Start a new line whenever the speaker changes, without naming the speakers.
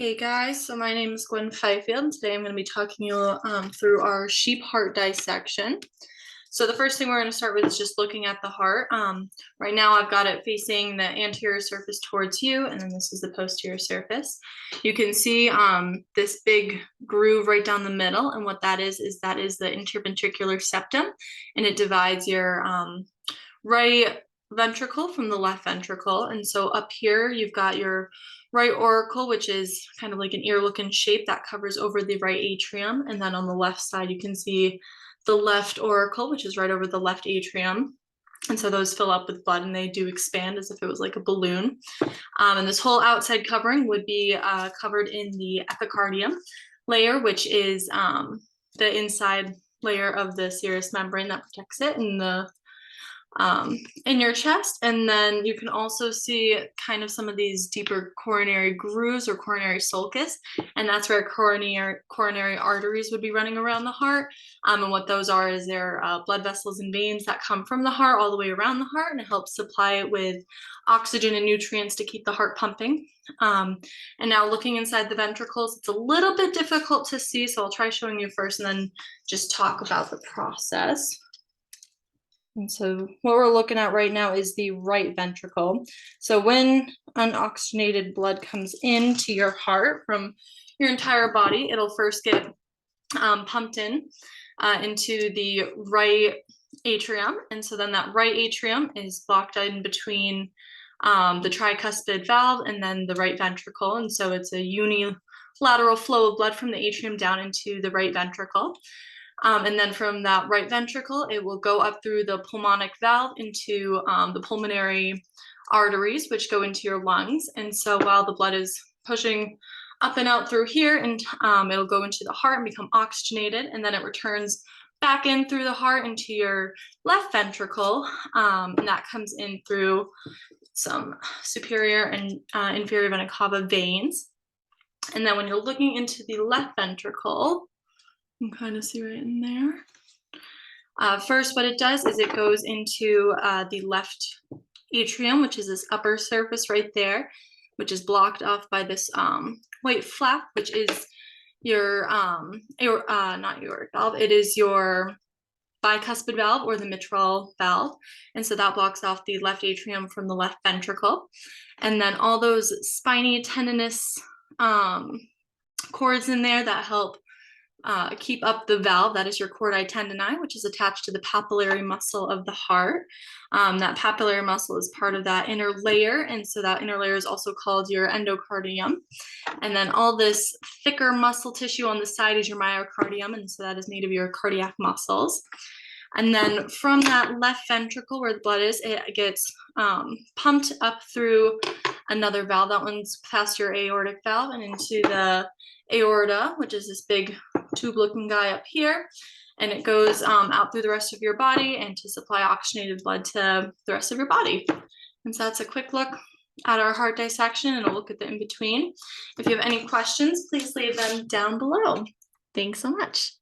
Hey guys, so my name is Gwen Fifield, and today I'm going to be talking you through our sheep heart dissection. So the first thing we're going to start with is just looking at the heart. Right now I've got it facing the anterior surface towards you, and then this is the posterior surface. You can see this big groove right down the middle, and what that is the interventricular septum, and it divides your right ventricle from the left ventricle. And so up here you've got your right auricle, which is kind of like an ear-looking shape that covers over the right atrium. And then on the left side, you can see the left auricle, which is right over the left atrium. And so those fill up with blood and they do expand as if it was like a balloon. And this whole outside covering would be covered in the epicardium layer, which is the inside layer of the serous membrane that protects it in your chest. And then you can also see kind of some of these deeper coronary grooves or coronary sulcus, and that's where coronary arteries would be running around the heart. And what those are is they're blood vessels and veins that come from the heart all the way around the heart, and it helps supply it with oxygen and nutrients to keep the heart pumping. And now looking inside the ventricles, it's a little bit difficult to see, so I'll try showing you first and then just talk about the process. And so what we're looking at right now is the right ventricle. So when unoxygenated blood comes into your heart from your entire body, it'll first get pumped into the right atrium. And so then that right atrium is blocked in between the tricuspid valve and then the right ventricle. And so it's a unilateral flow of blood from the atrium down into the right ventricle. And then from that right ventricle, it will go up through the pulmonic valve into the pulmonary arteries, which go into your lungs. And so while the blood is pushing up and out through here, and it'll go into the heart and become oxygenated, and then it returns back in through the heart into your left ventricle, and that comes in through some superior and inferior vena cava veins. And then when you're looking into the left ventricle, you can kind of see right in there. First, what it does is it goes into the left atrium, which is this upper surface right there, which is blocked off by this white flap, which is your not aortic valve, it is your bicuspid valve or the mitral valve. And so that blocks off the left atrium from the left ventricle. And then all those spiny tendinous cords in there that help keep up the valve, that is your chordae tendineae, which is attached to the papillary muscle of the heart. That papillary muscle is part of that inner layer, and so that inner layer is also called your endocardium. And then all this thicker muscle tissue on the side is your myocardium, and so that is made of your cardiac muscles. And then from that left ventricle where the blood is, it gets pumped up through another valve. That one's past your aortic valve and into the aorta, which is this big tube-looking guy up here. And it goes out through the rest of your body and to supply oxygenated blood to the rest of your body. And so that's a quick look at our heart dissection and a look at the in-between. If you have any questions, please leave them down below. Thanks so much.